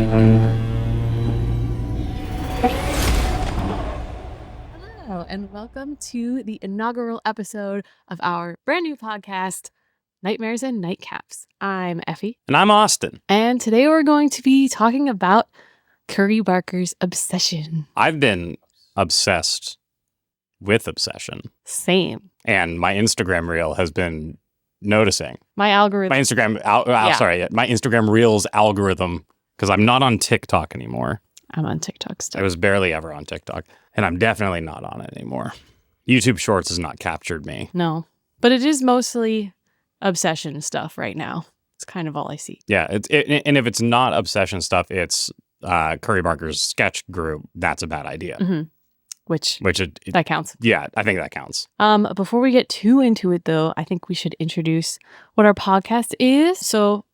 Hello, and welcome to the inaugural episode of our brand new podcast, Nightmares and Nightcaps. I'm Ephie. And I'm Austin. And today we're going to be talking about Curry Barker's obsession. I've been obsessed with obsession. Same. And my Instagram reel has been noticing. My algorithm. My Instagram Reels algorithm, because I'm not on TikTok anymore. I'm on TikTok still. I was barely ever on TikTok, and I'm definitely not on it anymore. YouTube Shorts has not captured me. No, but it is mostly obsession stuff right now. It's kind of all I see. Yeah, and if it's not obsession stuff, it's Curry Barker's sketch group. That's a bad idea. Mm-hmm. Which that counts. Yeah, I think that counts. Before we get too into it, though, I think we should introduce what our podcast is. So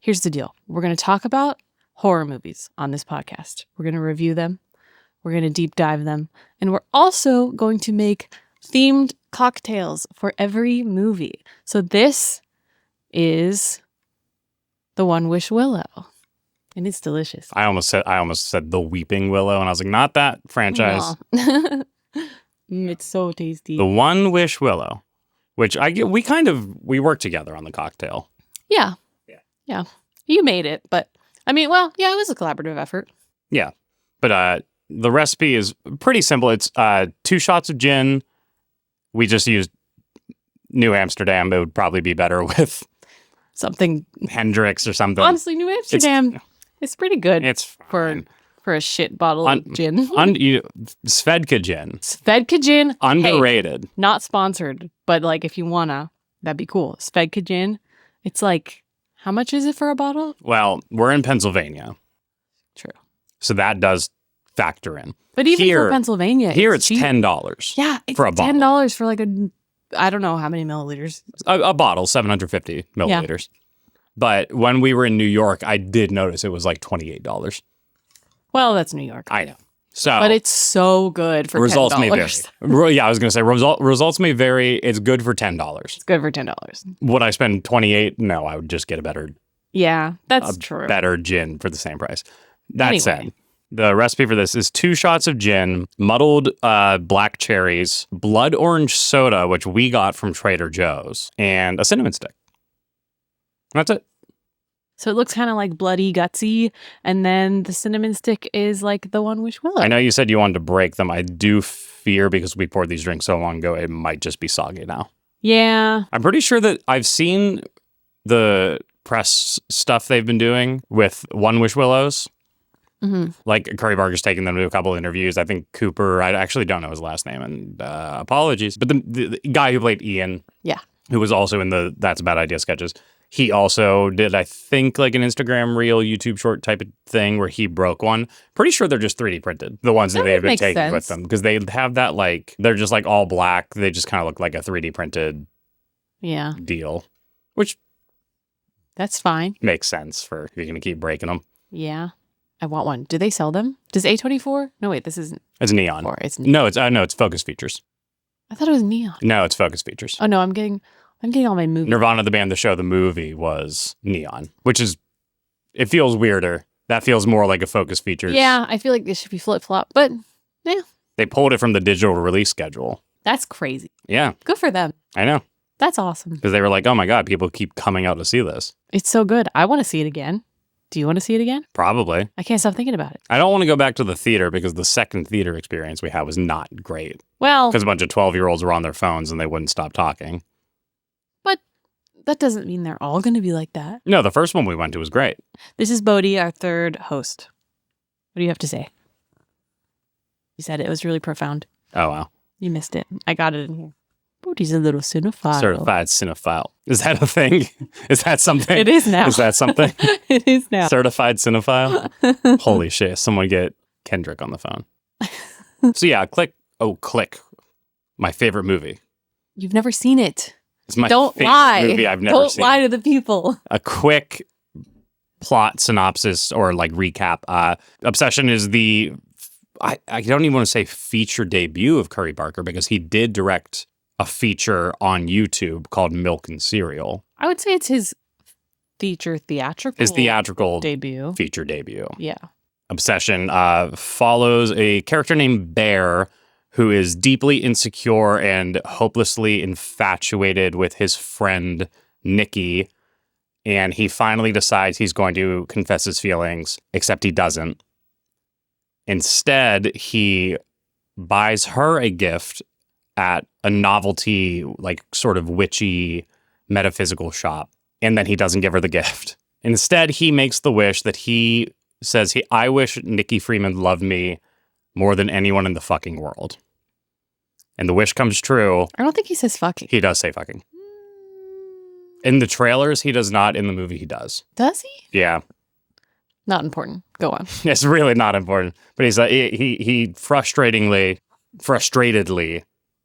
here's the deal. We're going to talk about horror movies on this podcast. We're going to review them. We're going to deep dive them. And we're also going to make themed cocktails for every movie. So this is the One Wish Willow. And it's delicious. I almost said the Weeping Willow, and I was like, not that franchise. No. It's so tasty. The One Wish Willow, which we worked together on the cocktail. Yeah. You made it, but I mean, well, yeah, it was a collaborative effort. Yeah, but the recipe is pretty simple. It's 2 shots of gin. We just used New Amsterdam. It would probably be better with something Hendrix or something. Honestly, New Amsterdam. It's pretty good. It's fine. For a shit bottle of gin. Svedka gin. Svedka gin. Underrated. Hey, not sponsored, but like if you wanna, that'd be cool. Svedka gin. It's like, how much is it for a bottle? Well, we're in Pennsylvania. True. So that does factor in. But even for Pennsylvania, it's cheap. $10. Yeah, it's for a bottle. $10 for like I don't know how many milliliters. A bottle, 750 milliliters. Yeah. But when we were in New York, I did notice it was like $28. Well, that's New York. I know. So, but it's so good for results $10. May vary. Yeah, I was going to say results may vary. It's good for $10. It's good for $10. Would I spend $28? No, I would just get a better. Yeah, that's true. Better gin for the same price. That said, the recipe for this is 2 shots of gin, muddled black cherries, blood orange soda, which we got from Trader Joe's, and a cinnamon stick. That's it. So it looks kind of like bloody, gutsy, and then the cinnamon stick is like the One Wish Willow. I know you said you wanted to break them. I do fear, because we poured these drinks so long ago, it might just be soggy now. Yeah. I'm pretty sure that I've seen the press stuff they've been doing with One Wish Willows. Mm-hmm. Like Curry Barker's taken them to a couple interviews. I think Cooper, I actually don't know his last name, and apologies. But the guy who played Ian, who was also in the That's a Bad Idea sketches, he also did, I think, like an Instagram reel, YouTube short type of thing where he broke one. Pretty sure they're just 3D printed, the ones that they've been taking with them. Because they have that, like, they're just like all black. They just kind of look like a 3D printed deal. Which... that's fine. Makes sense for if you're going to keep breaking them. Yeah. I want one. Do they sell them? Does A24? No, wait, this isn't. It's Neon. It's Neon. No, it's Focus Features. I thought it was Neon. No, it's Focus Features. Oh, no, I'm getting all my movies. Nirvana, the band, the show, the movie was Neon, which is, it feels weirder. That feels more like a Focus Features. Yeah, I feel like this should be flip-flop, but yeah. They pulled it from the digital release schedule. That's crazy. Yeah. Good for them. I know. That's awesome. Because they were like, oh my God, people keep coming out to see this. It's so good. I want to see it again. Do you want to see it again? Probably. I can't stop thinking about it. I don't want to go back to the theater because the second theater experience we had was not great. Well, because a bunch of 12-year-olds were on their phones and they wouldn't stop talking. But that doesn't mean they're all going to be like that. No, the first one we went to was great. This is Bodhi, our third host. What do you have to say? You said it was really profound. Oh, wow. You missed it. I got it in here. Bodhi's a little cinephile. Certified cinephile. Is that a thing? Is that something? It is now. Is that something? It is now. Certified cinephile? Holy shit. Someone get Kendrick on the phone. So yeah, Click. My favorite movie. You've never seen it. It's my Don't favorite lie. movie I've never seen. Don't lie to the people. A quick plot synopsis or like recap. Obsession is the, I don't even want to say feature debut of Curry Barker because he did direct a feature on YouTube called Milk and Cereal. I would say it's his theatrical debut. feature debut. Yeah. Obsession follows a character named Bear who is deeply insecure and hopelessly infatuated with his friend Nikki. And he finally decides he's going to confess his feelings, except he doesn't. Instead, he buys her a gift at a novelty, like sort of witchy metaphysical shop. And then he doesn't give her the gift. Instead, he makes the wish that he says, I wish Nikki Freeman loved me more than anyone in the fucking world. And the wish comes true. I don't think he says fucking. He does say fucking. In the trailers, he does not. In the movie, he does. Does he? Yeah. Not important. Go on. It's really not important. But he's he frustratedly,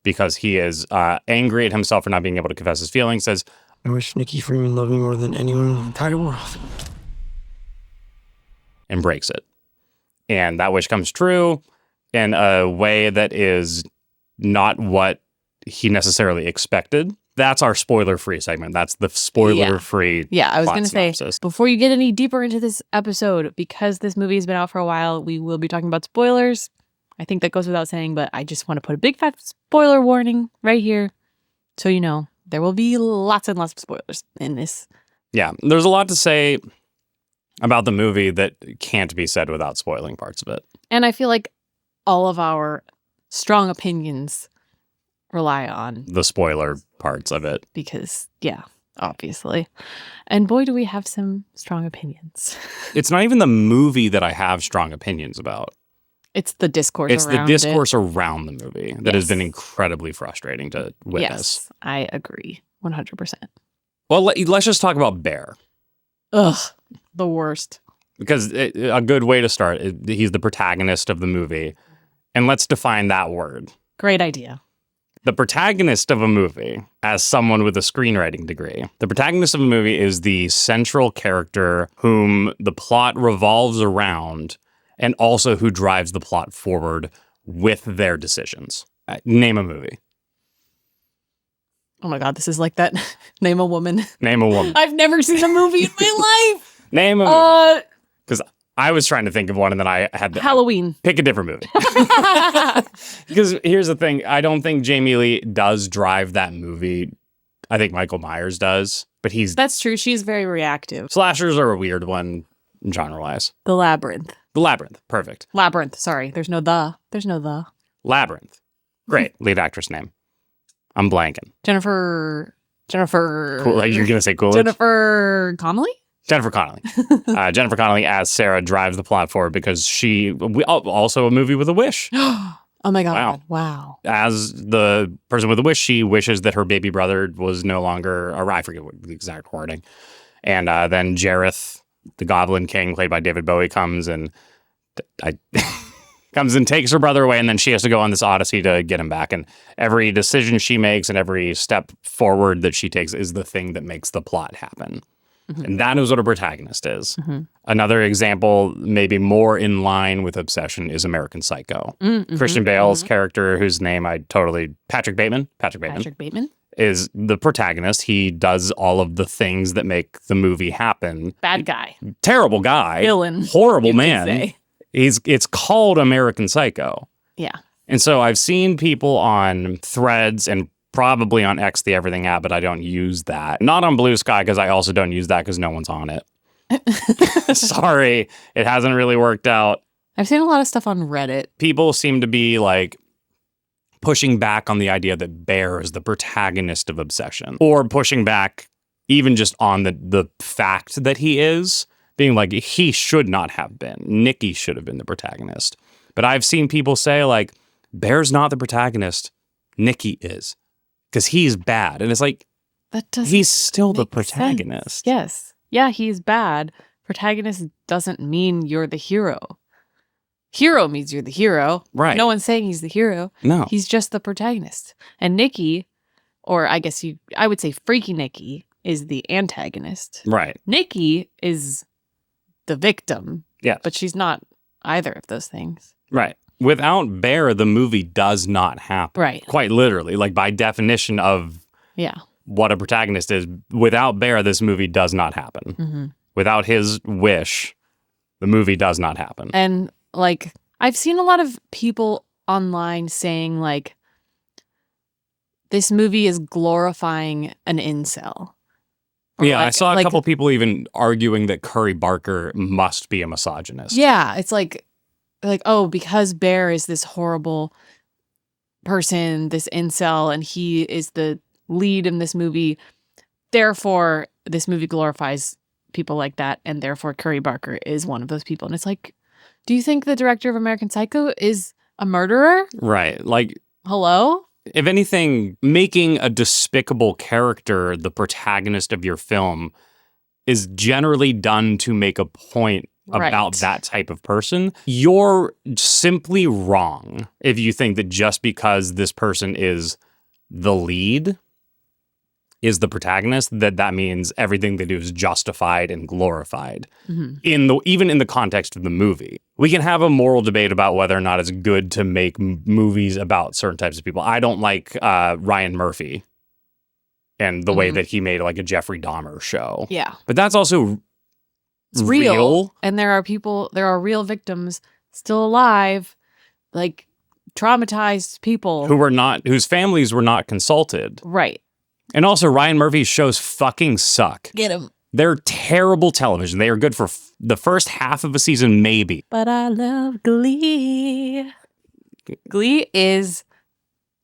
because he is angry at himself for not being able to confess his feelings, says, I wish Nikki Freeman loved me more than anyone in the entire world. And breaks it. And that wish comes true in a way that is not what he necessarily expected. That's our spoiler-free segment. That's the spoiler-free Yeah, I was going to say, synopsis. before you get any deeper into this episode, because this movie has been out for a while, we will be talking about spoilers. I think that goes without saying, but I just want to put a big fat spoiler warning right here so you know there will be lots and lots of spoilers in this. Yeah, there's a lot to say about the movie that can't be said without spoiling parts of it. And I feel like all of our strong opinions rely on the spoiler parts of it. Because, yeah, obviously. And boy, do we have some strong opinions. It's not even the movie that I have strong opinions about. It's the discourse It's around the discourse around the movie that has been incredibly frustrating to witness. Yes, I agree. 100%. Well, let's just talk about Bear. Ugh, the worst. Because a good way to start, he's the protagonist of the movie. And let's define that word. Great idea. The protagonist of a movie, as someone with a screenwriting degree, the protagonist of a movie is the central character whom the plot revolves around and also who drives the plot forward with their decisions. Name a movie. Oh my God, this is like that. Name a woman. Name a woman. I've never seen a movie in my life. Name a movie. Because I was trying to think of one and then I had to Halloween. Pick a different movie. Because here's the thing. I don't think Jamie Lee does drive that movie. I think Michael Myers does. But That's true. She's very reactive. Slashers are a weird one genre-wise. The Labyrinth. The Labyrinth. Perfect. Labyrinth. Sorry. There's no the. Labyrinth. Great. Lead actress name. I'm blanking. Jennifer. Cool. You're going to say Coolidge? Jennifer Connelly? Jennifer Connelly. Jennifer Connelly as Sarah drives the plot forward because also a movie with a wish. Oh my God. Wow. As the person with a wish, she wishes that her baby brother was no longer, or I forget what the exact wording. And then Jareth, the Goblin King, played by David Bowie, comes and takes her brother away, and then she has to go on this odyssey to get him back. And every decision she makes and every step forward that she takes is the thing that makes the plot happen. Mm-hmm. And that is what a protagonist is. Mm-hmm. Another example, maybe more in line with Obsession, is American Psycho. Mm-hmm. Christian Bale's character, whose name Patrick Bateman, is the protagonist. He does all of the things that make the movie happen. Bad guy. Terrible guy. Villain. Horrible man. It's called American Psycho. Yeah. And so I've seen people on Threads and probably on X, the everything app, but I don't use that. Not on Blue Sky, because I also don't use that because no one's on it. Sorry, it hasn't really worked out. I've seen a lot of stuff on Reddit. People seem to be like pushing back on the idea that Bear is the protagonist of Obsession, or pushing back even just on the fact that he is, being like, he should not have been. Nikki should have been the protagonist. But I've seen people say, like, Bear's not the protagonist. Nikki is. Because he's bad. And it's like, he's still the protagonist. Sense. Yes. Yeah, he's bad. Protagonist doesn't mean you're the hero. Hero means you're the hero. Right. No one's saying he's the hero. No. He's just the protagonist. And Nikki, or I guess I would say Freaky Nikki, is the antagonist. Right. Nikki is the victim. Yeah. But she's not either of those things. Right. Without Bear, the movie does not happen. Right. Quite literally, like by definition of what a protagonist is. Without Bear, this movie does not happen. Mm-hmm. Without his wish, the movie does not happen. And like, I've seen a lot of people online saying like, this movie is glorifying an incel. Yeah, I saw a couple people even arguing that Curry Barker must be a misogynist. Yeah, it's like, oh, because Bear is this horrible person, this incel, and he is the lead in this movie, therefore this movie glorifies people like that, and therefore Curry Barker is one of those people. And it's like, do you think the director of American Psycho is a murderer? Right. Like, hello? If anything, making a despicable character the protagonist of your film is generally done to make a point about that type of person. You're simply wrong if you think that just because this person is the lead, is the protagonist, that means everything they do is justified and glorified. Mm-hmm. Even in the context of the movie. We can have a moral debate about whether or not it's good to make movies about certain types of people. I don't like Ryan Murphy and the way that he made like a Jeffrey Dahmer show. Yeah. But that's also it's real. And there are real victims still alive, like traumatized people whose families were not consulted. Right. And also, Ryan Murphy's shows fucking suck. Get him. They're terrible television. They are good for the first half of a season, maybe. But I love Glee. Glee is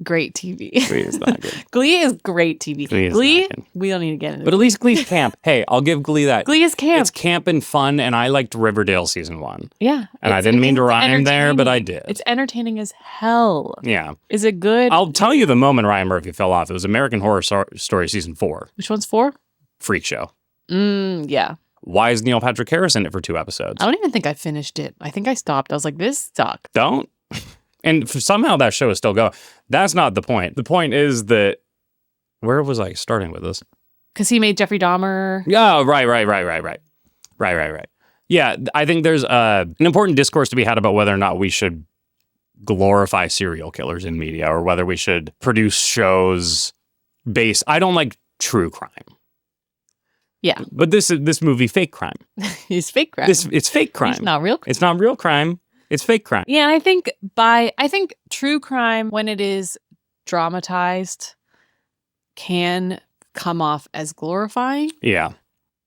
great TV. Glee is not good. Glee is great TV. Glee, we don't need to get into it. But at least Glee's camp. Hey, I'll give Glee that. Glee is camp. It's camp and fun, and I liked Riverdale season 1. Yeah. And I didn't mean to rhyme there, but I did. It's entertaining as hell. Yeah. Is it good? I'll tell you the moment Ryan Murphy fell off. It was American Horror Story season 4. Which one's 4? Freak Show. Yeah. Why is Neil Patrick Harris in it for 2 episodes? I don't even think I finished it. I think I stopped. I was like, this sucked. Don't? And somehow that show is still going. That's not the point. The point is that, where was I starting with this? Because he made Jeffrey Dahmer. Yeah, right. Yeah, I think there's an important discourse to be had about whether or not we should glorify serial killers in media or whether we should produce shows based. I don't like true crime. Yeah. But this movie, fake crime. It's fake crime. It's fake crime. It's not real crime. It's not real crime. It's fake crime. Yeah, I think true crime, when it is dramatized, can come off as glorifying. Yeah.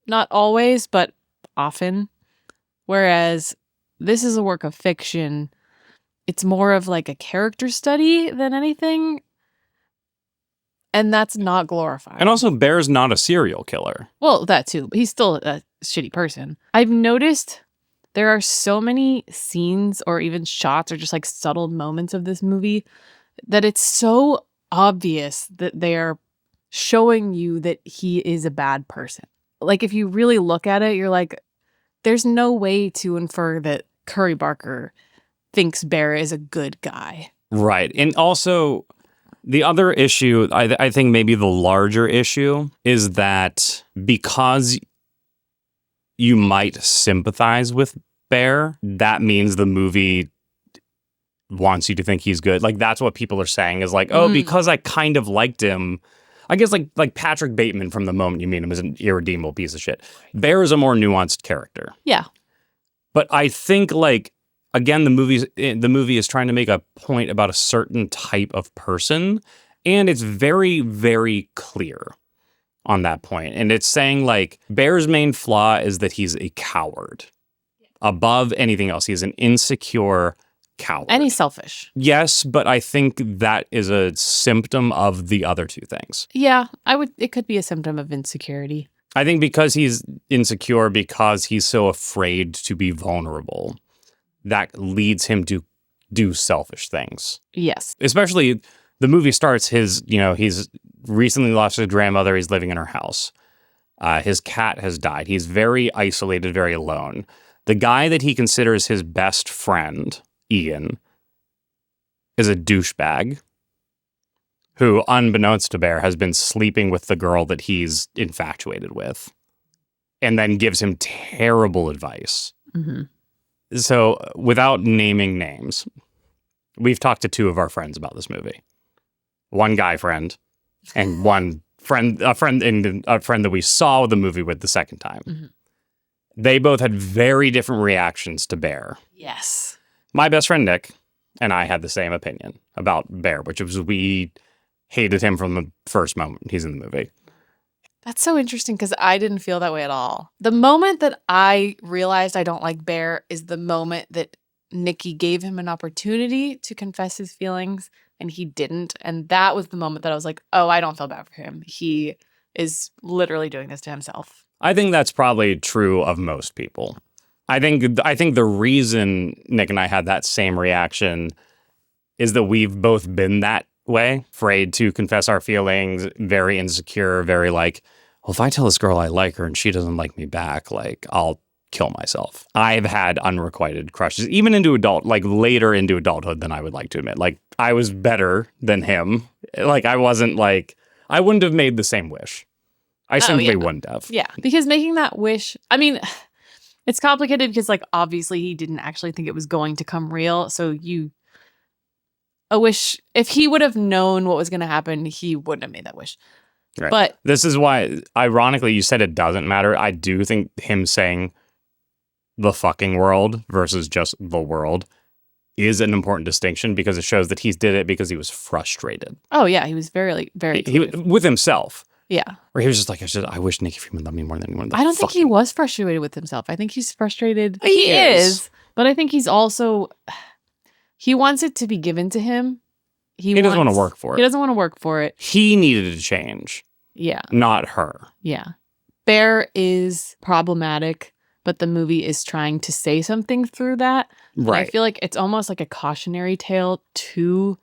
Not always, but often. Whereas this is a work of fiction. It's more of like a character study than anything. And that's not glorifying. And also, Bear's not a serial killer. Well, that too. But he's still a shitty person. I've noticed there are so many scenes or even shots or just like subtle moments of this movie that it's so obvious that they are showing you that he is a bad person. Like, if you really look at it, you're like, there's no way to infer that Curry Barker thinks Bear is a good guy. Right. And also, the other issue, I think maybe the larger issue, is that because you might sympathize with Bear, that means the movie wants you to think he's good. Like, that's what people are saying is like, oh, because I kind of liked him. I guess like Patrick Bateman from the moment you meet him is an irredeemable piece of shit. Bear is a more nuanced character. Yeah. But I think, like, again, the movie is trying to make a point about a certain type of person, and it's very, very clear on that point. And it's saying, like, Bear's main flaw is that he's a coward. Above anything else, he's an insecure coward. And he's selfish. Yes, but I think that is a symptom of the other two things. Yeah, it could be a symptom of insecurity. I think because he's insecure, because he's so afraid to be vulnerable, that leads him to do selfish things. Yes. Especially, the movie starts he's recently lost his grandmother, he's living in her house. His cat has died. He's very isolated, very alone. The guy that he considers his best friend, Ian, is a douchebag who, unbeknownst to Bear, has been sleeping with the girl that he's infatuated with and then gives him terrible advice. Mm-hmm. So, without naming names, we've talked to 2 of our friends about this movie. One guy friend and one a friend that we saw the movie with the second time. Mm-hmm. They both had very different reactions to Bear. Yes. My best friend Nick and I had the same opinion about Bear, which was we hated him from the first moment he's in the movie. That's so interesting because I didn't feel that way at all. The moment that I realized I don't like Bear is the moment that Nikki gave him an opportunity to confess his feelings and he didn't. And that was the moment that I was like, oh, I don't feel bad for him. He is literally doing this to himself. I think that's probably true of most people. I think the reason Nick and I had that same reaction is that we've both been that way, afraid to confess our feelings, very insecure, very like, well, if I tell this girl I like her and she doesn't like me back, like I'll kill myself. I've had unrequited crushes, even into later into adulthood than I would like to admit. Like I was better than him. Like I wasn't like, I wouldn't have made the same wish. I simply wouldn't have. Yeah, because making that wish, I mean, it's complicated because like obviously he didn't actually think it was going to come real. So a wish, if he would have known what was going to happen, he wouldn't have made that wish. Right. But this is why, ironically, you said it doesn't matter. I do think him saying the fucking world versus just the world is an important distinction because it shows that he did it because he was frustrated. Oh yeah, he was very he with himself. Yeah. Or he was just like, I wish Nikki Freeman loved me more than anyone. I don't think he was frustrated with himself. I think he's frustrated. He is. But I think he's also, he wants it to be given to him. He doesn't want to work for it. He doesn't want to work for it. He needed to change. Yeah. Not her. Yeah. Bear is problematic, but the movie is trying to say something through that. Right. And I feel like it's almost like a cautionary tale to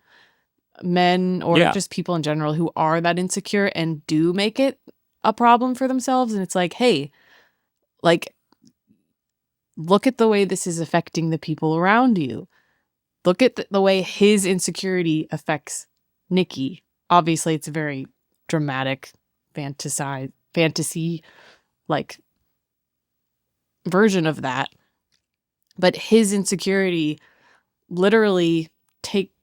men or just people in general who are that insecure and do make it a problem for themselves. And it's like, hey, like, look at the way this is affecting the people around you. Look at the way his insecurity affects Nikki. Obviously, it's a very dramatic fantasy like version of that. But his insecurity literally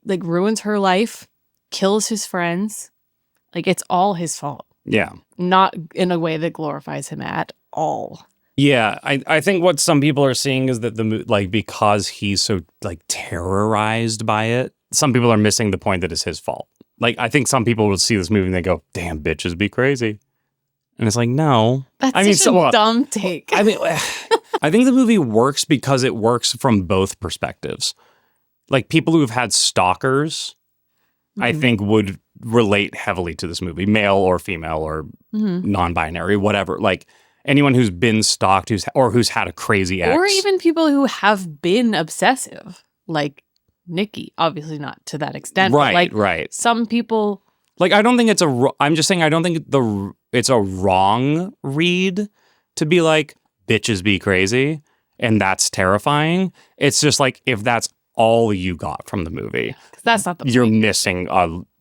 ruins her life, kills his friends. Like it's all his fault. Yeah. Not in a way that glorifies him at all. Yeah, I think what some people are seeing is that because he's so terrorized by it, some people are missing the point that it's his fault. Like I think some people will see this movie and they go, "Damn, bitches be crazy," and it's like, no, that's such a dumb take. I mean, I think the movie works because it works from both perspectives. Like people who've had stalkers, I think would relate heavily to this movie, male or female or non-binary, whatever. Like. Anyone who's been stalked, who's had a crazy ex. Or even people who have been obsessive, like Nikki. Obviously not to that extent. Right, but right. Some people... Like, I don't think it's I'm just saying I don't think it's a wrong read to be like, bitches be crazy, and that's terrifying. It's just like, if that's all you got from the movie. That's not the point. You're missing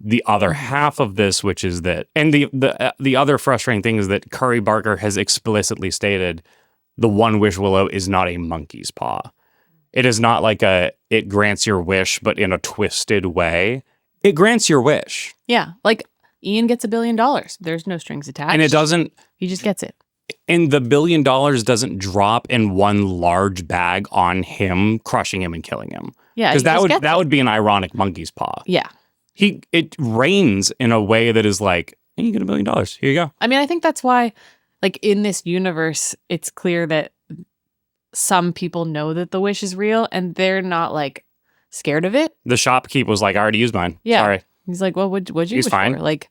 the other half of this, which is that, and the other frustrating thing is that Curry Barker has explicitly stated the One Wish Willow is not a monkey's paw. It is not like it grants your wish, but in a twisted way. It grants your wish. Yeah, like Ian gets $1 billion. There's no strings attached. And it doesn't... He just gets it. And the $1 billion doesn't drop in one large bag on him, crushing him and killing him. Yeah, because that would be an ironic monkey's paw. Yeah, it rains in a way that is like, hey, you get $1 billion. Here you go. I mean, I think that's why, like in this universe, it's clear that some people know that the wish is real, and they're not like scared of it. The shopkeep was like, I already used mine. Yeah, sorry. He's like, well, what'd you He's wish fine. for? Like,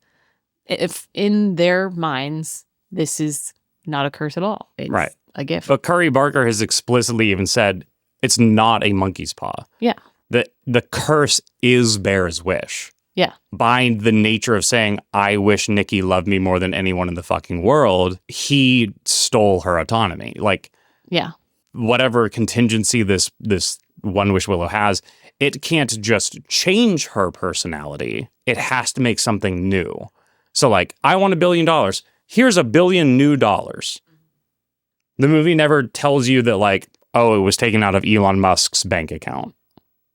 if in their minds, this is not a curse at all. It's right. a gift. But Curry Barker has explicitly even said it's not a monkey's paw. Yeah. The curse is Bear's wish. Yeah. By the nature of saying, I wish Nikki loved me more than anyone in the fucking world, he stole her autonomy. Like, yeah. Whatever contingency this One Wish Willow has, it can't just change her personality. It has to make something new. So like, I want $1 billion. Here's $1 billion new dollars. The movie never tells you that like, oh, it was taken out of Elon Musk's bank account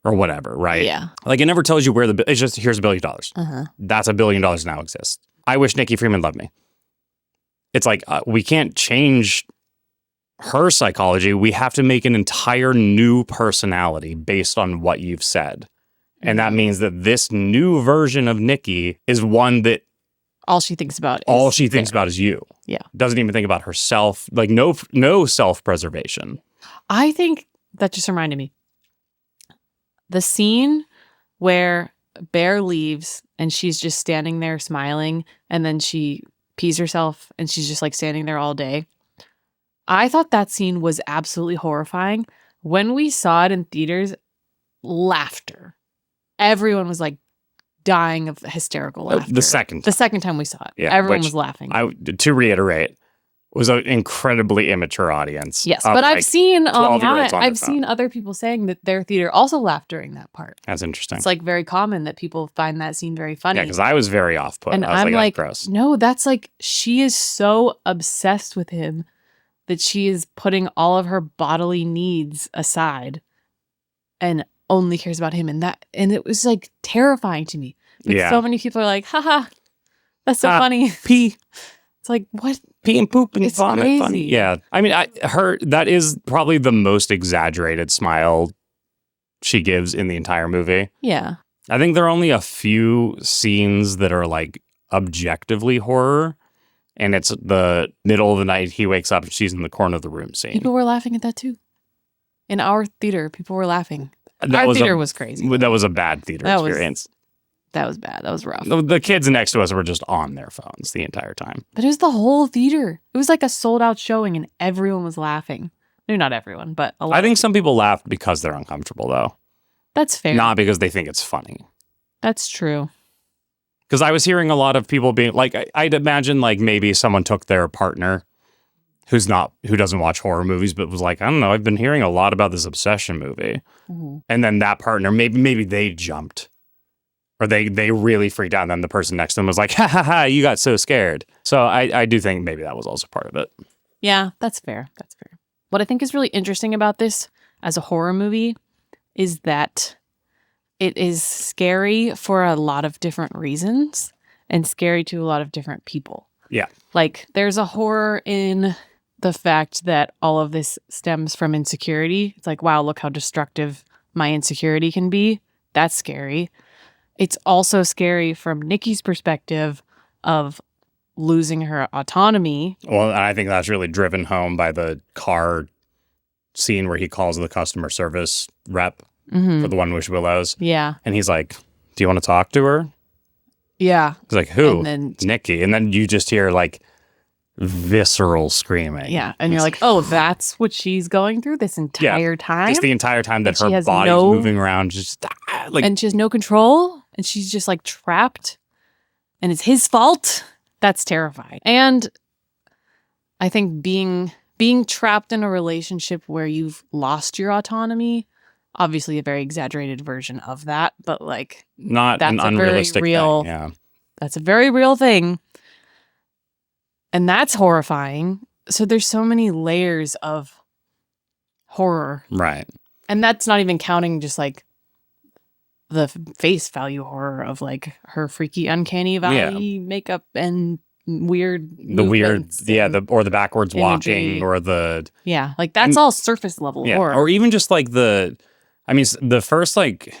or whatever, right? Yeah. Like it never tells you where it's just, here's $1 billion. That's $1 billion now exists. I wish Nikki Freeman loved me. It's like, we can't change her psychology. We have to make an entire new personality based on what you've said. And that means that this new version of Nikki is one that all she thinks about is you. Yeah. Doesn't even think about herself. Like no self-preservation. I think that just reminded me. The scene where Bear leaves and she's just standing there smiling and then she pees herself and she's just like standing there all day. I thought that scene was absolutely horrifying. When we saw it in theaters, laughter. Everyone was like dying of hysterical laughter. The second time we saw it, everyone was laughing. To reiterate, was an incredibly immature audience. Yes, but I've seen other people saying that their theater also laughed during that part. That's interesting. It's like very common that people find that scene very funny. Yeah, because I was very off-put. And I was I'm like, gross. No, that's like, she is so obsessed with him that she is putting all of her bodily needs aside and only cares about him. And it was like terrifying to me. But so many people are like, haha, that's so funny. Pee. It's like, what? Pee and poop and it's vomit. Crazy. Funny. Yeah. I mean, that is probably the most exaggerated smile she gives in the entire movie. Yeah. I think there are only a few scenes that are like objectively horror. And it's the middle of the night, he wakes up and she's in the corner of the room scene. People were laughing at that too. In our theater, people were laughing. Our theater was crazy. That was a bad theater experience. That was bad. That was rough. The kids next to us were just on their phones the entire time. But it was the whole theater. It was like a sold out showing and everyone was laughing. No, not everyone, but a lot. I think some people laughed because they're uncomfortable though. That's fair. Not because they think it's funny. That's true. Because I was hearing a lot of people being like, I'd imagine like maybe someone took their partner who doesn't watch horror movies, but was like, I don't know, I've been hearing a lot about this obsession movie. Mm-hmm. And then that partner, maybe they jumped or they really freaked out. And then the person next to them was like, ha ha ha, you got so scared. So I do think maybe that was also part of it. Yeah, that's fair. That's fair. What I think is really interesting about this as a horror movie is that it is scary for a lot of different reasons and scary to a lot of different people. Yeah. Like there's a horror in the fact that all of this stems from insecurity. It's like, wow, look how destructive my insecurity can be. That's scary. It's also scary from Nikki's perspective of losing her autonomy. Well, I think that's really driven home by the car scene where he calls the customer service rep for the One Wish Willows. Yeah. And he's like, do you want to talk to her? Yeah. He's like, who? And then Nikki. And then you just hear like visceral screaming. Yeah. And you're like, oh, that's what she's going through this entire time? Just the entire time that her body's moving around. Just like, and she has no control. And she's just like trapped. And it's his fault. That's terrifying. And I think being trapped in a relationship where you've lost your autonomy, obviously a very exaggerated version of that, but like not an unrealistic thing. Yeah. That's a very real thing. And that's horrifying. So there's so many layers of horror. Right. And that's not even counting just like the face value horror of like her freaky uncanny valley makeup and or the backwards imagery. walking or the like that's all surface level horror. Or even just like the first like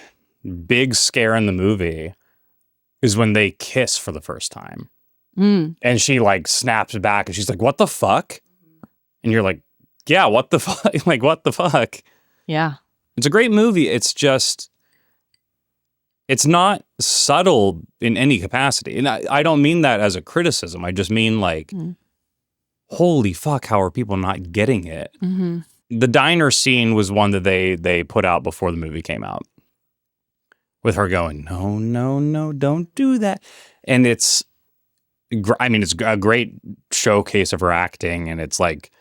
big scare in the movie is when they kiss for the first time. And she like snaps back and she's like, what the fuck? And you're like, yeah, what the fuck? Like, what the fuck? Yeah. It's a great movie. It's just, it's not subtle in any capacity. And I don't mean that as a criticism. I just mean like, holy fuck, how are people not getting it? Mm-hmm. The diner scene was one that they put out before the movie came out. With her going, no, no, no, don't do that. And it's a great showcase of her acting. And it's like,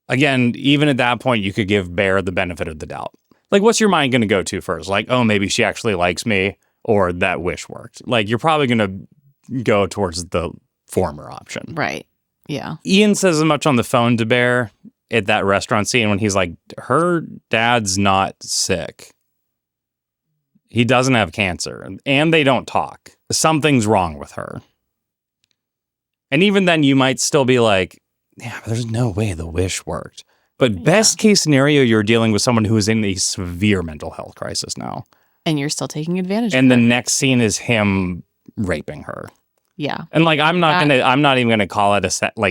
again, even at that point, you could give Bear the benefit of the doubt. Like, what's your mind going to go to first? Like, oh, maybe she actually likes me, or that wish worked. Like, you're probably going to go towards the former option. Right. Yeah. Ian says as much on the phone to Bear at that restaurant scene when he's like, her dad's not sick. He doesn't have cancer, and they don't talk. Something's wrong with her. And even then, you might still be like, yeah, but there's no way the wish worked. But best case scenario, you're dealing with someone who is in a severe mental health crisis now. And you're still taking advantage of And her. the next scene is him raping her. Yeah. And like, I'm not even gonna call it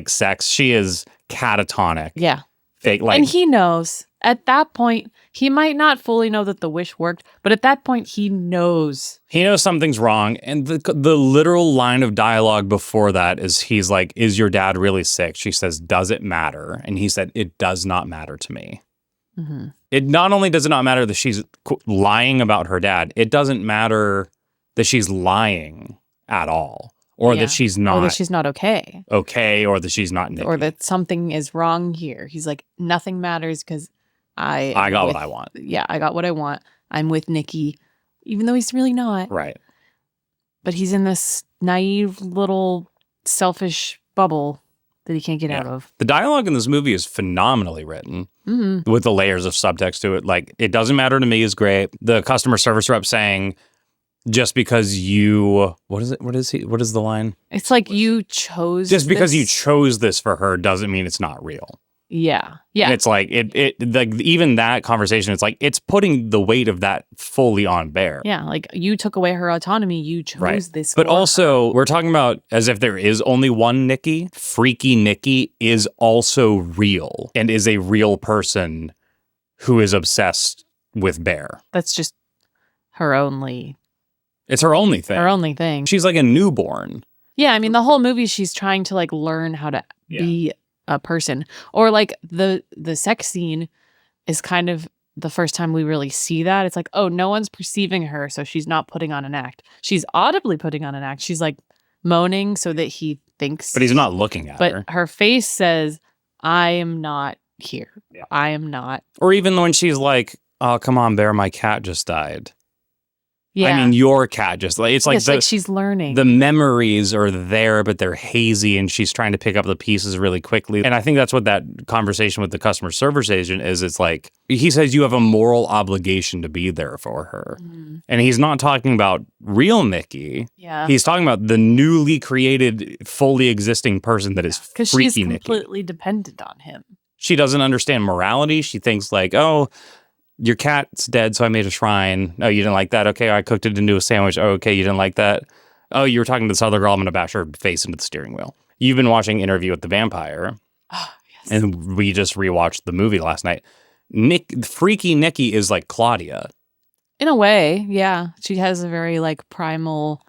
sex. She is catatonic. Yeah. Fake. Like, and he knows at that point, he might not fully know that the wish worked, but at that point he knows. He knows something's wrong. And the literal line of dialogue before that is he's like, is your dad really sick? She says, does it matter? And he said, it does not matter to me. Mm-hmm. It not only does it not matter that she's lying about her dad, it doesn't matter that she's lying at all. Or that she's not. Or that she's not okay. Okay, or that she's not Nikki. Or that something is wrong here. He's like, nothing matters because I got what I want. Yeah, I got what I want. I'm with Nikki, even though he's really not. Right. But he's in this naive little selfish bubble that he can't get out of. The dialogue in this movie is phenomenally written with the layers of subtext to it. Like, it doesn't matter to me is great. The customer service rep saying, just because you, what is the line? It's like you chose just because you chose this for her doesn't mean it's not real. Yeah. Yeah. And it's like, like even that conversation, it's like, it's putting the weight of that fully on Bear. Yeah. Like, you took away her autonomy. You chose this. But also, we're talking about as if there is only one Nikki. Freaky Nikki is also real and is a real person who is obsessed with Bear. That's just her only. It's her only thing. Her only thing. She's like a newborn. Yeah, I mean, the whole movie, she's trying to like learn how to be a person. Or like the sex scene is kind of the first time we really see that. It's like, oh, no one's perceiving her, so she's not putting on an act. She's audibly putting on an act. She's like moaning so that he thinks. But he's not looking at her. But her face says, I am not here. Yeah. I am not. Or even when she's like, oh, come on, Bear, my cat just died. Yeah. I mean, your cat just it's like, like she's learning. The memories are there, but they're hazy, and she's trying to pick up the pieces really quickly. And I think that's what that conversation with the customer service agent is. It's like, he says you have a moral obligation to be there for her. Mm. And he's not talking about real Nikki. Yeah. He's talking about the newly created, fully existing person that is freaky Nikki. Because she's completely dependent on him. She doesn't understand morality. She thinks like, oh, your cat's dead, so I made a shrine. Oh, you didn't like that? Okay, I cooked it into a sandwich. Oh, okay, you didn't like that? Oh, you were talking to this other girl. I'm going to bash her face into the steering wheel. You've been watching Interview with the Vampire. Oh, yes. And we just rewatched the movie last night. Freaky Nikki is like Claudia. In a way, yeah. She has a very like primal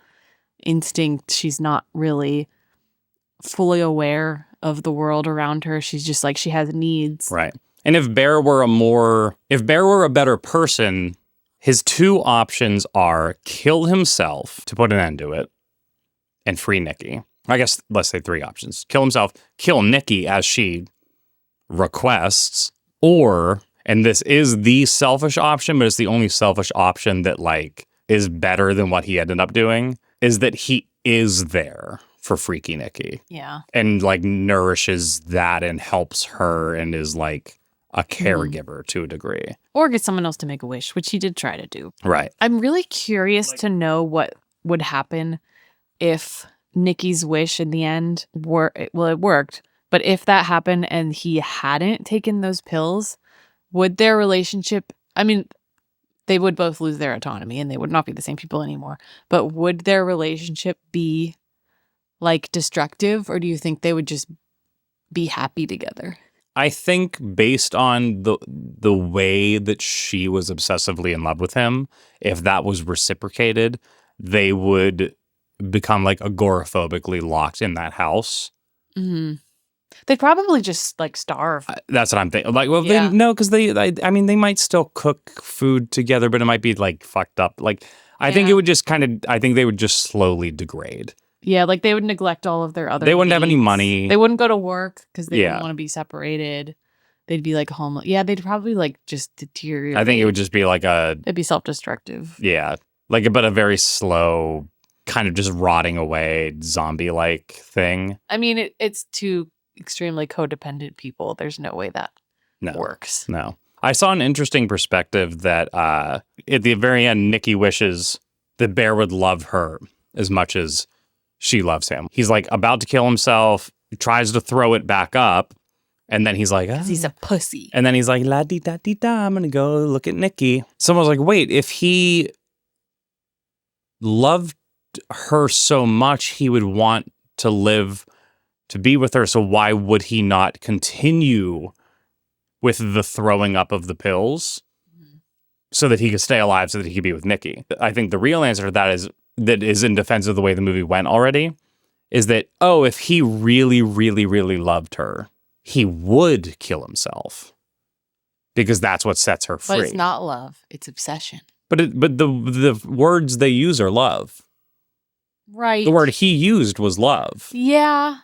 instinct. She's not really fully aware of the world around her. She's just like, she has needs. Right. And if Bear were a better person, his two options are kill himself to put an end to it and free Nikki. I guess let's say three options. Kill himself, kill Nikki as she requests, or, and this is the selfish option, but it's the only selfish option that like is better than what he ended up doing, is that he is there for Freaky Nikki. Yeah. And like nourishes that and helps her and is like a caregiver to a degree. Or get someone else to make a wish, which he did try to do. Right. I'm really curious to know what would happen if Nikki's wish in the end it worked. But if that happened and he hadn't taken those pills, would their relationship, I mean, they would both lose their autonomy and they would not be the same people anymore. But would their relationship be like destructive, or do you think they would just be happy together? I think based on the way that she was obsessively in love with him, if that was reciprocated, they would become like agoraphobically locked in that house. Mm-hmm. They'd probably just like starve. That's what I'm thinking. Like, well, yeah. Because I mean, they might still cook food together, but it might be like fucked up. Like, I think it would just I think they would just slowly degrade. Yeah, like they would neglect all of their other They wouldn't needs. have any money. They wouldn't go to work because they didn't want to be separated. They'd be like homeless. Yeah, they'd probably like just deteriorate. I think it would just be like it'd be self-destructive. Yeah, like but a very slow, kind of just rotting away zombie-like thing. I mean, it's two extremely codependent people. There's no way that works. No. I saw an interesting perspective that at the very end, Nikki wishes that Bear would love her as much as she loves him. He's like about to kill himself, tries to throw it back up, and then he's like, Because he's a pussy. And then he's like, la di da di da, I'm gonna go look at Nikki. Someone's like, wait, if he loved her so much, he would want to live to be with her. So why would he not continue with the throwing up of the pills so that he could stay alive, so that he could be with Nikki? I think the real answer to that is in defense of the way the movie went already, is that, if he really, really, really loved her, he would kill himself because that's what sets her free. But it's not love. It's obsession. But the words they use are love. Right. The word he used was love. Yeah.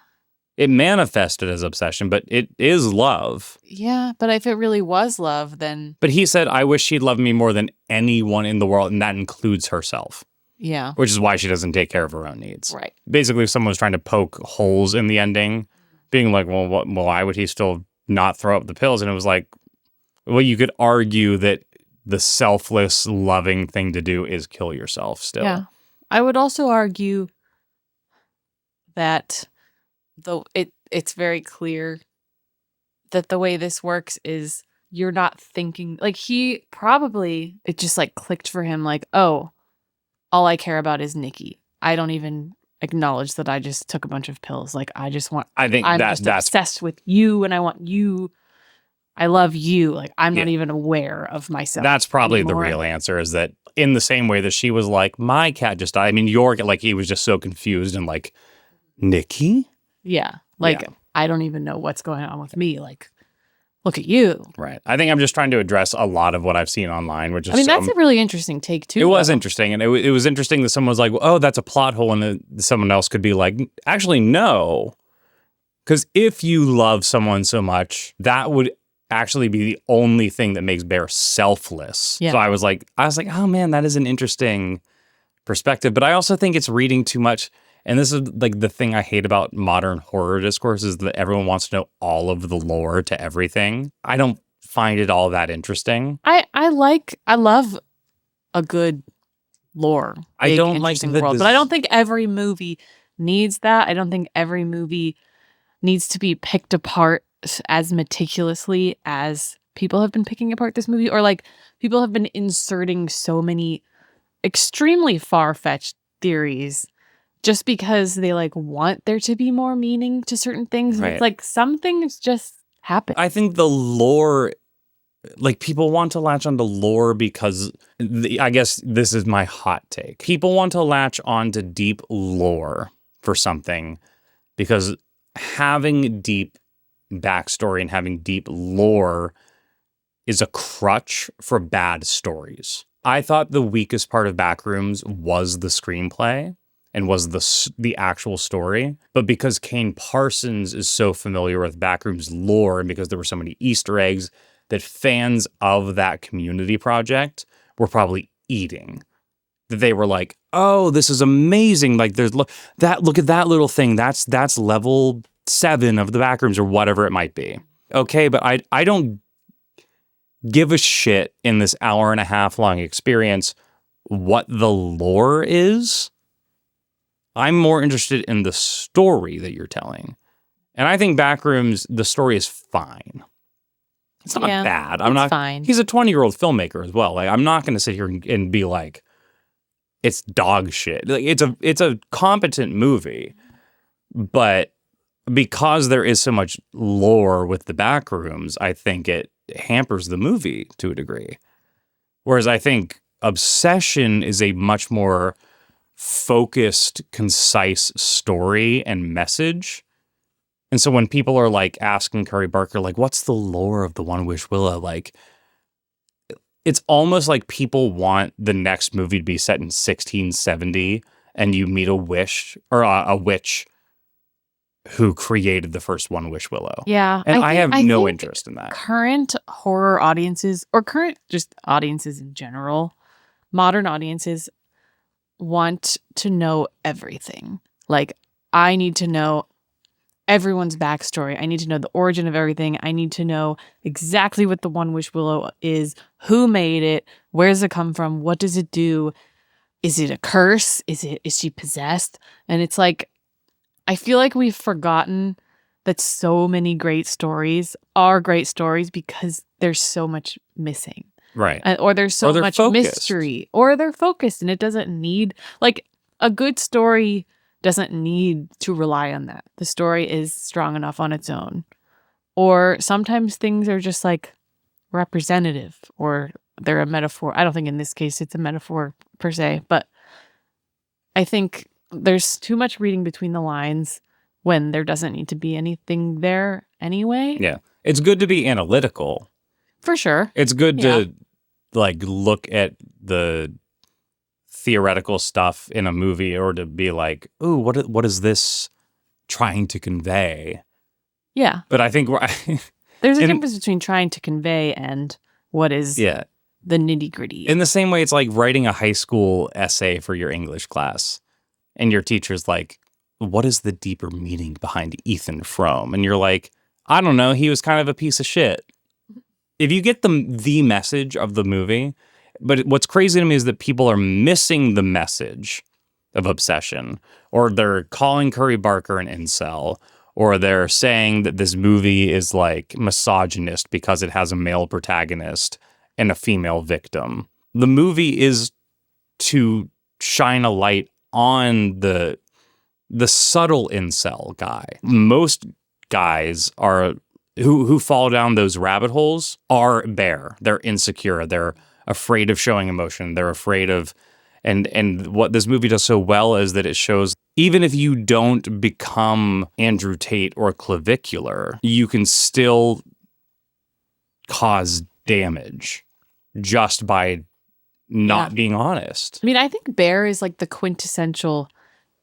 It manifested as obsession, but it is love. Yeah, but if it really was love, then... But he said, I wish she'd love me more than anyone in the world, and that includes herself. Yeah. Which is why she doesn't take care of her own needs. Right. Basically, if someone was trying to poke holes in the ending, being like, well, why would he still not throw up the pills? And it was like, well, you could argue that the selfless, loving thing to do is kill yourself still. Yeah. I would also argue that though it's very clear that the way this works is you're not thinking, like, he probably, it just like clicked for him, like, oh, all I care about is Nikki. I don't even acknowledge that I just took a bunch of pills. Like, I'm just obsessed with you, and I want you. I love you. Like, I'm not even aware of myself. That's probably anymore. the real answer, is that in the same way that she was like, my cat just died. I mean, like, he was just so confused and like, Nikki? Yeah. Like, I don't even know what's going on with me. Like, look at you. Right. I think I'm just trying to address a lot of what I've seen online, which is... I mean, that's a really interesting take, too. It was interesting. And it was interesting that someone was like, oh, that's a plot hole. And someone else could be like, actually, no. Because if you love someone so much, that would actually be the only thing that makes Bear selfless. Yeah. So I was like, oh, man, that is an interesting perspective. But I also think it's reading too much. And this is like the thing I hate about modern horror discourse, is that everyone wants to know all of the lore to everything. I don't find it all that interesting. I love a good lore. I don't like the world, but I don't think every movie needs that. I don't think every movie needs to be picked apart as meticulously as people have been picking apart this movie, or like people have been inserting so many extremely far-fetched theories just because they like want there to be more meaning to certain things. Right. It's like some things just happen. I think the lore, like, people want to latch onto lore because I guess this is my hot take. People want to latch onto deep lore for something because having deep backstory and having deep lore is a crutch for bad stories. I thought the weakest part of Backrooms was the screenplay and was the actual story. But because Kane Parsons is so familiar with Backrooms lore, and because there were so many Easter eggs that fans of that community project were probably eating, that they were like, oh, this is amazing. Like, look at that little thing. That's level 7 of the Backrooms, or whatever it might be. Okay, but I don't give a shit in this hour and a half long experience what the lore is. I'm more interested in the story that you're telling. And I think Backrooms, the story is fine. It's not bad. It's fine. He's a 20-year-old filmmaker as well. Like, I'm not going to sit here and be like, it's dog shit. Like, it's a competent movie. But because there is so much lore with the Backrooms, I think it hampers the movie to a degree. Whereas I think Obsession is a much more focused, concise story and message. And so when people are like asking Curry Barker, like, what's the lore of the One Wish Willow? Like, it's almost like people want the next movie to be set in 1670 and you meet a witch who created the first One Wish Willow. Yeah. And I have no interest in that. Current horror audiences, or current just audiences in general, modern audiences want to know everything. Like, I need to know everyone's backstory. I need to know the origin of everything. I need to know exactly what the One Wish Willow is, who made it, where does it come from, what does it do, is it a curse, is she possessed? And it's like, I feel like we've forgotten that so many great stories are great stories because there's so much missing. Right. Or there's so much focused. mystery. Or they're focused and it doesn't need... Like, a good story doesn't need to rely on that. The story is strong enough on its own. Or sometimes things are just like representative or they're a metaphor. I don't think in this case it's a metaphor per se, but I think there's too much reading between the lines when there doesn't need to be anything there anyway. Yeah. It's good to be analytical. For sure. It's good to like look at the theoretical stuff in a movie or to be like, ooh, what is this trying to convey? Yeah. But I think there's a difference between trying to convey and what is the nitty gritty. In the same way, it's like writing a high school essay for your English class and your teacher's like, what is the deeper meaning behind Ethan Frome? And you're like, I don't know. He was kind of a piece of shit. If you get the message of the movie, but what's crazy to me is that people are missing the message of obsession, or they're calling Curry Barker an incel, or they're saying that this movie is like misogynist because it has a male protagonist and a female victim. The movie is to shine a light on the subtle incel guy. Most guys are who fall down those rabbit holes are bare. They're insecure. They're afraid of showing emotion. They're afraid of, and what this movie does so well is that it shows even if you don't become Andrew Tate or clavicular, you can still cause damage just by not being honest. I mean, I think Bear is like the quintessential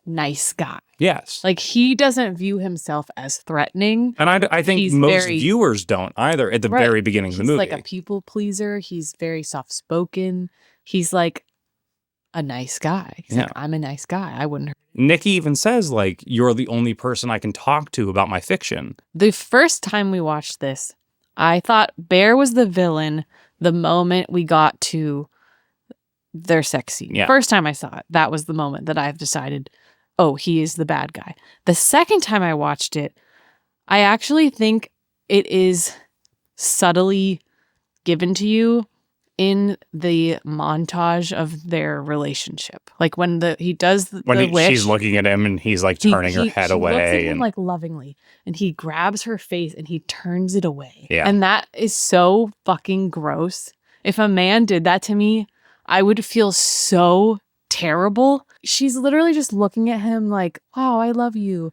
nice guy. Yes. Like, he doesn't view himself as threatening. And I think most viewers don't either at the very beginning of the movie. He's like a people pleaser. He's very soft-spoken. He's like a nice guy. He's like, I'm a nice guy. I wouldn't hurt you. Nikki even says, like, you're the only person I can talk to about my fiction. The first time we watched this, I thought Bear was the villain the moment we got to their sex scene. Yeah. First time I saw it, that was the moment that I've decided, oh, he is the bad guy. The second time I watched it, I actually think it is subtly given to you in the montage of their relationship. Like when he does the wish, she's looking at him and he's like turning her head away. She looks at him like lovingly, and he grabs her face and he turns it away. Yeah. And that is so fucking gross. If a man did that to me, I would feel so terrible. She's literally just looking at him like, wow, I love you.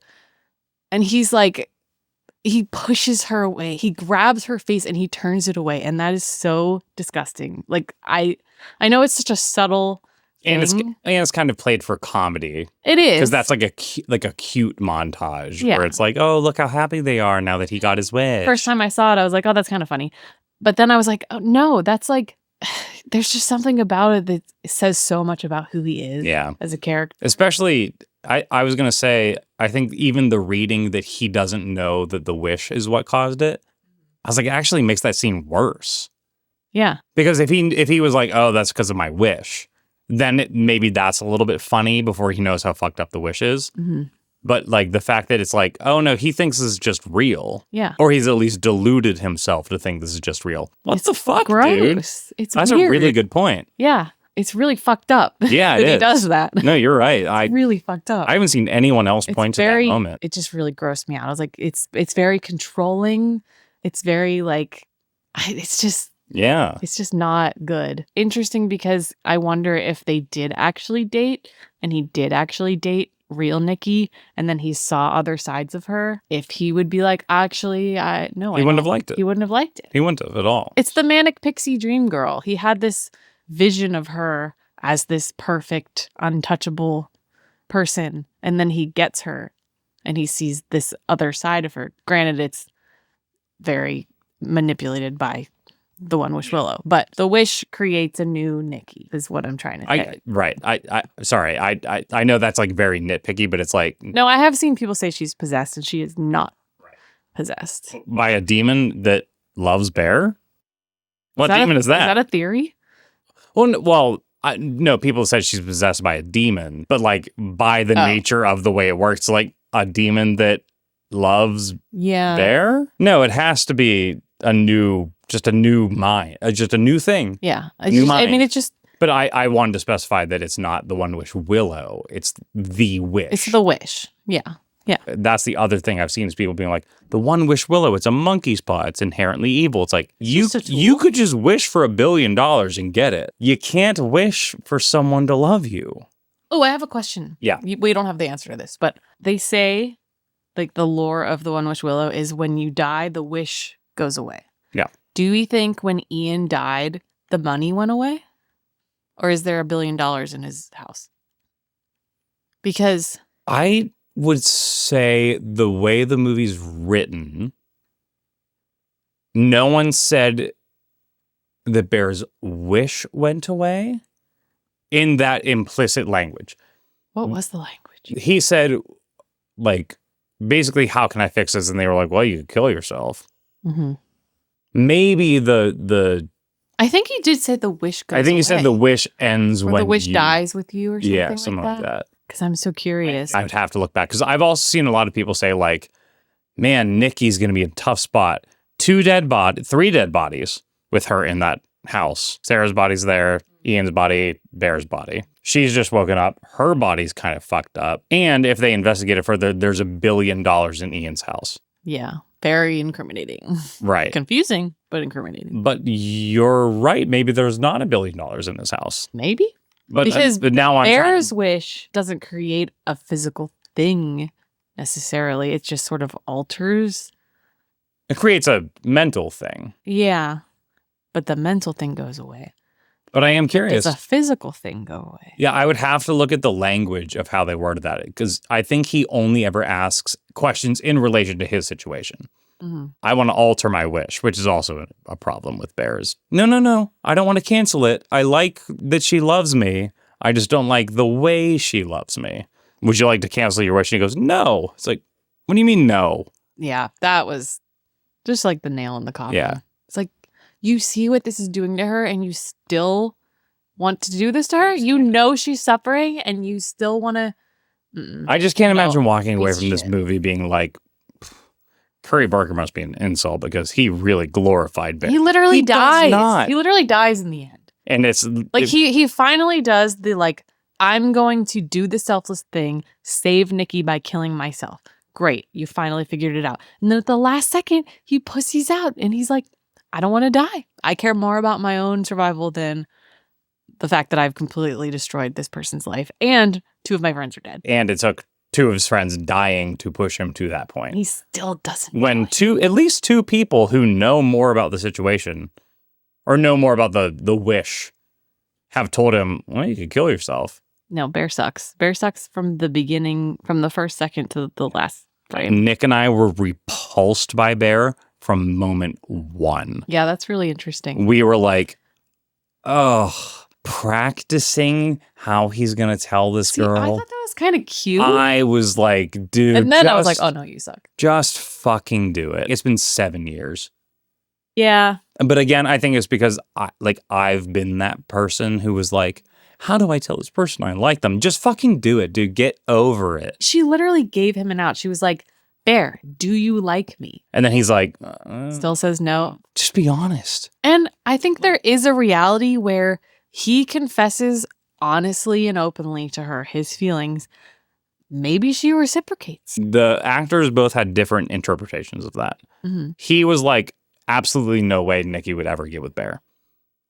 And he's like, he pushes her away. He grabs her face and he turns it away. And that is so disgusting. Like, I know it's such a subtle thing. And it's kind of played for comedy. It is. Because that's like a cute montage where it's like, oh, look how happy they are now that he got his wish. First time I saw it, I was like, oh, that's kind of funny. But then I was like, oh, no, that's like, there's just something about it that says so much about who he is as a character. Especially, I was going to say, I think even the reading that he doesn't know that the wish is what caused it, I was like, it actually makes that scene worse. Yeah. Because if he was like, oh, that's because of my wish, then maybe that's a little bit funny before he knows how fucked up the wish is. Mm-hmm. But like the fact that it's like, oh no, he thinks this is just real. Yeah. Or he's at least deluded himself to think this is just real. What the fuck, gross. Dude? It's That's weird. a really good point. Yeah. It's really fucked up. Yeah, that he does that. No, you're right. It's really fucked up. I haven't seen anyone else point to that moment. It just really grossed me out. I was like, it's very controlling. It's very like, it's just not good. Interesting because I wonder if they did actually date and he did actually date real Nikki and then he saw other sides of her, if he would be like, actually, he wouldn't have liked it. He wouldn't have liked it. He wouldn't have at all. It's the manic pixie dream girl. He had this vision of her as this perfect, untouchable person, and then he gets her and he sees this other side of her. Granted, it's very manipulated by the One Wish Willow, but the wish creates a new Nikki is what I'm trying to say. Sorry. I know that's like very nitpicky, but it's like, no, I have seen people say she's possessed and she is not possessed by a demon that loves Bear. What demon is that? Is that a theory? Well, no, people said she's possessed by a demon, but like by the nature of the way it works, like a demon that loves Bear? No, it has to be just a new mind, just a new thing. Yeah. It's just. But I wanted to specify that it's not the One Wish Willow. It's the wish. It's the wish. Yeah. Yeah. That's the other thing I've seen is people being like, the One Wish Willow, it's a monkey's paw. It's inherently evil. It's like, you could just wish for $1 billion and get it. You can't wish for someone to love you. Oh, I have a question. Yeah. We don't have the answer to this, but they say, like, the lore of the One Wish Willow is when you die, the wish goes away. Yeah. Do we think when Ian died, the money went away? Or is there $1 billion in his house? Because I would say the way the movie's written, no one said that Bear's wish went away in that implicit language. What was the language? He said, like, basically, how can I fix this? And they were like, well, you could kill yourself. Mm-hmm. Maybe the I think he did say the wish goes away. I think he said the wish ends or when the wish dies with you or something like that. Yeah, something like that. Because I'm so curious. I would have to look back. Because I've also seen a lot of people say, like, man, Nikki's going to be in a tough spot. 3 dead bodies with her in that house. Sarah's body's there. Ian's body, Bear's body. She's just woken up. Her body's kind of fucked up. And if they investigate it further, there's $1 billion in Ian's house. Yeah. Very incriminating. Right. Confusing, but incriminating. But you're right. Maybe there's not $1 billion in this house. Maybe. But because now Bear's wish doesn't create a physical thing necessarily. It just sort of alters. It creates a mental thing. Yeah. But the mental thing goes away. But I am curious. Does a physical thing go away? Yeah, I would have to look at the language of how they worded that. Because I think he only ever asks questions in relation to his situation. Mm-hmm. I want to alter my wish, which is also a problem with Bears. No. I don't want to cancel it. I like that she loves me. I just don't like the way she loves me. Would you like to cancel your wish? And he goes, no. It's like, what do you mean no? Yeah, that was just like the nail in the coffin. Yeah. It's like, you see what this is doing to her and you still want to do this to her? You know she's suffering and you still want to... I just can't imagine walking away from this movie being like, Curry Barker must be an incel because he really glorified Bear. He literally dies. He literally dies in the end. And it's... Like, he finally does the, like, I'm going to do the selfless thing, save Nikki by killing myself. Great. You finally figured it out. And then at the last second, he pussies out and he's like, I don't want to die. I care more about my own survival than the fact that I've completely destroyed this person's life. And 2 of my friends are dead. And it took 2 of his friends dying to push him to that point. He still doesn't. When at least 2 people who know more about the situation or know more about the wish have told him, well, you could kill yourself. No, Bear sucks. Bear sucks from the beginning, from the first second to the last frame. Nick and I were repulsed by Bear from moment 1. Yeah, that's really interesting. We were like, oh, practicing how he's going to tell this girl. I thought that was kind of cute. I was like, dude. And then I was like, oh no, you suck. Just fucking do it. It's been 7 years. Yeah. But again, I think it's because I've been that person who was like, how do I tell this person I like them? Just fucking do it, dude. Get over it. She literally gave him an out. She was like, Bear, do you like me? And then he's like... Still says no. Just be honest. And I think there is a reality where he confesses honestly and openly to her his feelings. Maybe she reciprocates. The actors both had different interpretations of that. Mm-hmm. He was like, absolutely no way Nikki would ever get with Bear.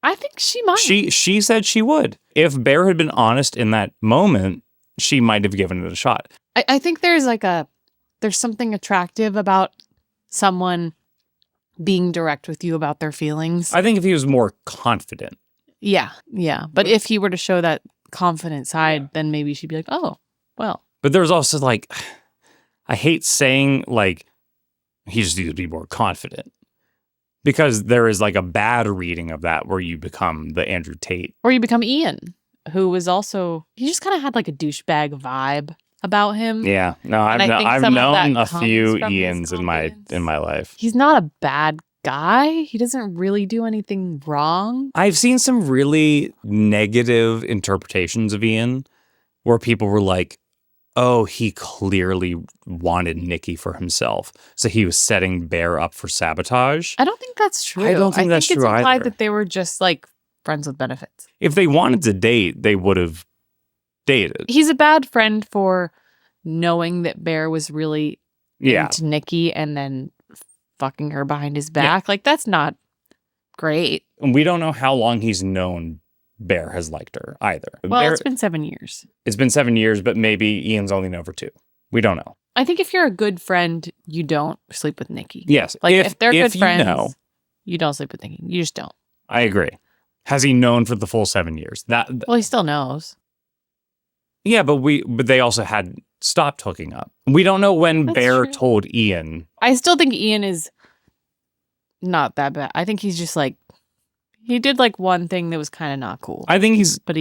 I think she might. She said she would. If Bear had been honest in that moment, she might have given it a shot. I think there's something attractive about someone being direct with you about their feelings. I think if he was more confident. Yeah. But if he were to show that confident side, then maybe she'd be like, oh, well. But there's also like, I hate saying like, he just needs to be more confident. Because there is like a bad reading of that where you become the Andrew Tate. Or you become Ian, who was also, he just kind of had like a douchebag vibe about him. Yeah. No, I've known a few Ians in my life. He's not a bad guy. He doesn't really do anything wrong. I've seen some really negative interpretations of Ian where people were like, oh, he clearly wanted Nikki for himself. So he was setting Bear up for sabotage. I don't think that's true. I don't think that's it's true implied either. that they were just like friends with benefits. If they wanted to date, they would have dated. He's a bad friend for knowing that Bear was really into Nikki and then fucking her behind his back. Like, that's not great. And we don't know how long he's known Bear has liked her either. Well, Bear, it's been 7 years. It's been 7 years, but maybe Ian's only known for 2. We don't know. I think if you're a good friend, you don't sleep with Nikki. Yes. Like, if they're good friends, you you don't sleep with Nikki. You just don't. I agree. Has he known for the full 7 years? Well, he still knows. Yeah, but they also had stopped hooking up. We don't know when Bear true. told Ian. I still think Ian is not that bad. I think he's just like, he did like one thing that was kind of not cool. I think he's bad.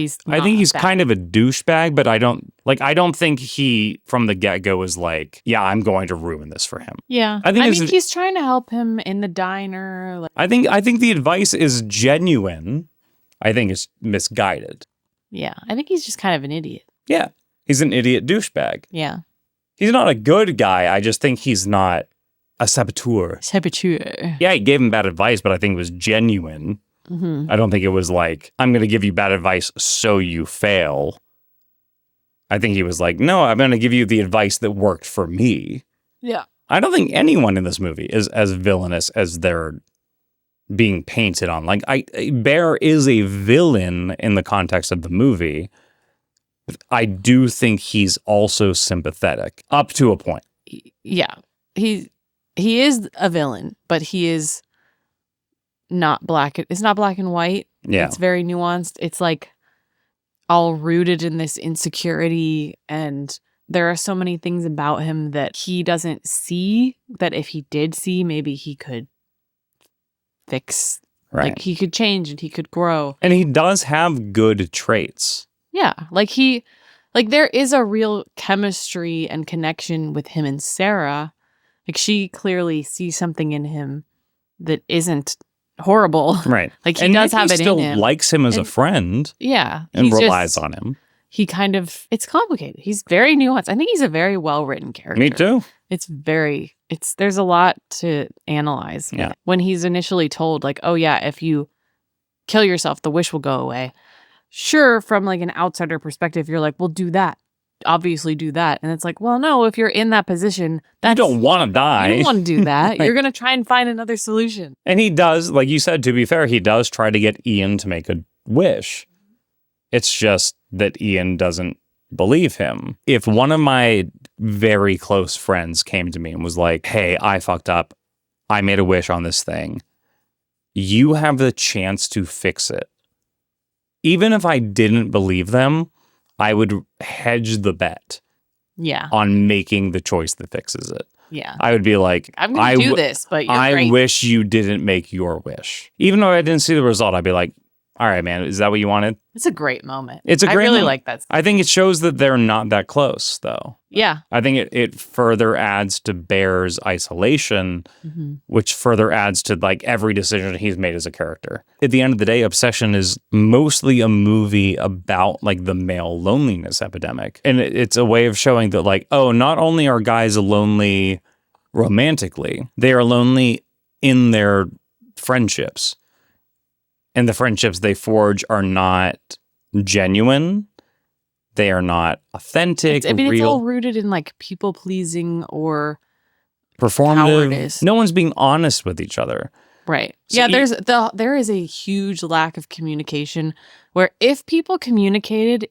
kind of a douchebag, but I don't think he from the get-go was like, yeah, I'm going to ruin this for him. Yeah. I mean, he's trying to help him in the diner. Like, I think the advice is genuine. I think it's misguided. Yeah. I think he's just kind of an idiot. Yeah. He's an idiot douchebag. Yeah. He's not a good guy. I just think he's not a saboteur. Yeah, he gave him bad advice, but I think it was genuine. Mm-hmm. I don't think it was like, I'm going to give you bad advice so you fail. I think he was like, no, I'm going to give you the advice that worked for me. Yeah. I don't think anyone in this movie is as villainous as they're being painted on. Like, Bear is a villain in the context of the movie. I do think he's also sympathetic up to a point. Yeah. He is a villain, but he is not black. It's not black and white. Yeah. It's very nuanced. It's like all rooted in this insecurity, and there are so many things about him that he doesn't see that if he did see, maybe he could fix. Right. Like, he could change and he could grow. And he does have good traits. Yeah. Like, there is a real chemistry and connection with him and Sarah. Like, she clearly sees something in him that isn't horrible. Right. Like, he does have it in him. Still likes him as a friend. Yeah. And relies on him. He kind of, it's complicated. He's very nuanced. I think he's a very well-written character. Me too. There's a lot to analyze. Yeah. When he's initially told, like, oh yeah, if you kill yourself, the wish will go away. Sure, from like an outsider perspective, you're like, well, do that. Obviously do that. And it's like, well, no, if you're in that position, you don't want to die. You don't want to do that. You're going to try and find another solution. And he does, like you said, to be fair, he does try to get Ian to make a wish. It's just that Ian doesn't believe him. If one of my very close friends came to me and was like, hey, I fucked up. I made a wish on this thing. You have the chance to fix it. Even if I didn't believe them, I would hedge the bet on making the choice that fixes it. Yeah. I would be like, I'm going to do this, but you're great. Wish you didn't make your wish. Even though I didn't see the result, I'd be like, all right, man, is that what you wanted? It's a great moment. It's a great I really moment. like that stuff. I think it shows that they're not that close, though. Yeah. I think it further adds to Bear's isolation, which further adds to like every decision he's made as a character. At the end of the day, Obsession is mostly a movie about like the male loneliness epidemic. And it's a way of showing that like, oh, not only are guys lonely romantically, they are lonely in their friendships. And the friendships they forge are not genuine. They are not authentic, real. It's all rooted in like people pleasing or performative. cowardice. No one's being honest with each other. Right. So yeah, there is a huge lack of communication where if people communicated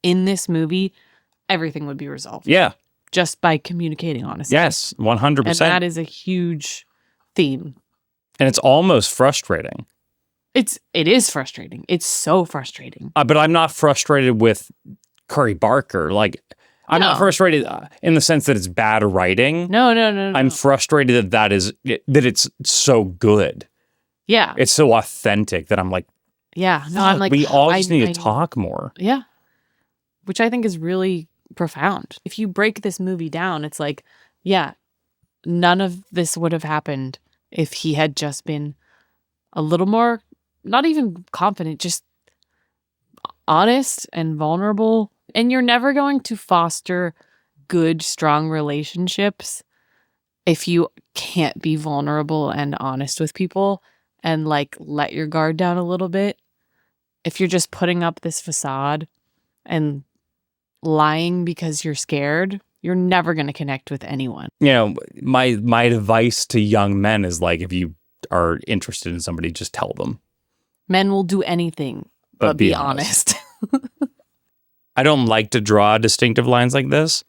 in this movie, everything would be resolved. Yeah. Just by communicating honestly. Yes, 100%. And that is a huge theme. And it's almost frustrating. It is frustrating. It's so frustrating. But I'm not frustrated with Curry Barker. Like, I'm not frustrated in the sense that it's bad writing. No. I'm frustrated that it's so good. Yeah. It's so authentic that I'm like, yeah. No, I'm like, we all just need to talk more. Yeah. Which I think is really profound. If you break this movie down, it's like, yeah, none of this would have happened if he had just been a little more, not even confident, just honest and vulnerable. And you're never going to foster good, strong relationships if you can't be vulnerable and honest with people and like let your guard down a little bit. If you're just putting up this facade and lying because you're scared, you're never going to connect with anyone. You know, my advice to young men is like, if you are interested in somebody, just tell them. Men will do anything but be honest. I don't like to draw distinctive lines like this,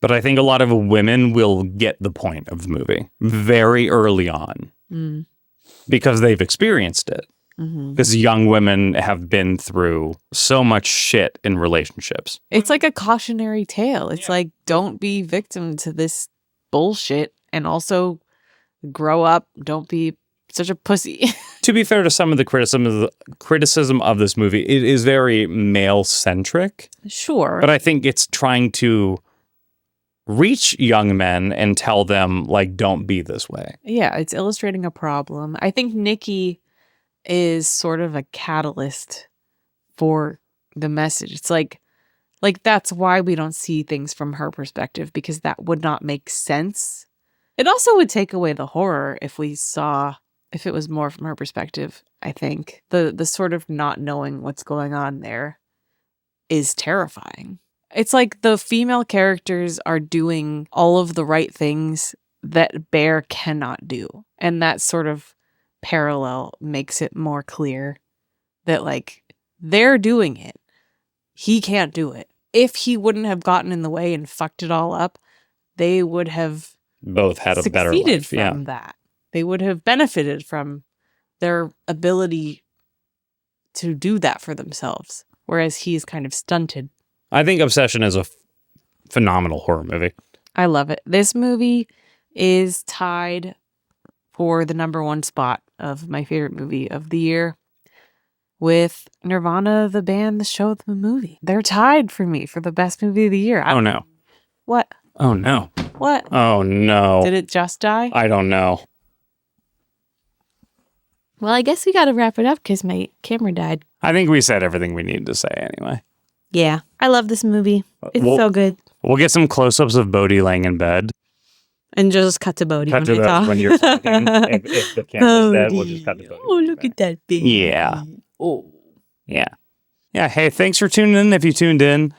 but I think a lot of women will get the point of the movie very early on because they've experienced it. Because young women have been through so much shit in relationships. It's like a cautionary tale. It's like, don't be victim to this bullshit, and also grow up. Don't be such a pussy. To be fair to some of the criticism of this movie, it is very male-centric. Sure. But I think it's trying to reach young men and tell them, like, don't be this way. Yeah, it's illustrating a problem. I think Nikki is sort of a catalyst for the message. It's like that's why we don't see things from her perspective, because that would not make sense. It also would take away the horror if it was more from her perspective. I think the sort of not knowing what's going on there is terrifying. It's like the female characters are doing all of the right things that Bear cannot do, and that sort of parallel makes it more clear that like they're doing it. He can't do it. If he wouldn't have gotten in the way and fucked it all up, they would have both had a better life. From that. They would have benefited from their ability to do that for themselves, whereas he's kind of stunted. I think Obsession is a phenomenal horror movie. I love it. This movie is tied for the #1 spot of my favorite movie of the year with Nirvana, the band, the show, the movie. They're tied for me for the best movie of the year. Oh, no. What? Oh, no. What? Oh, no. Did it just die? I don't know. Well, I guess we got to wrap it up because my camera died. I think we said everything we needed to say anyway. Yeah. I love this movie. It's so good. We'll get some close-ups of Bodhi laying in bed. And just cut to Bodhi when I talk. When you're talking. if the camera's dead, we'll just cut to Bodhi. Oh, look at that baby. Yeah. Oh. Yeah. Yeah. Hey, thanks for tuning in. If you tuned in,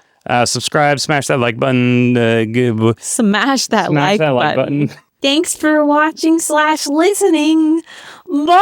subscribe, smash that like button. Smash that like button. Thanks for watching / listening. Bye.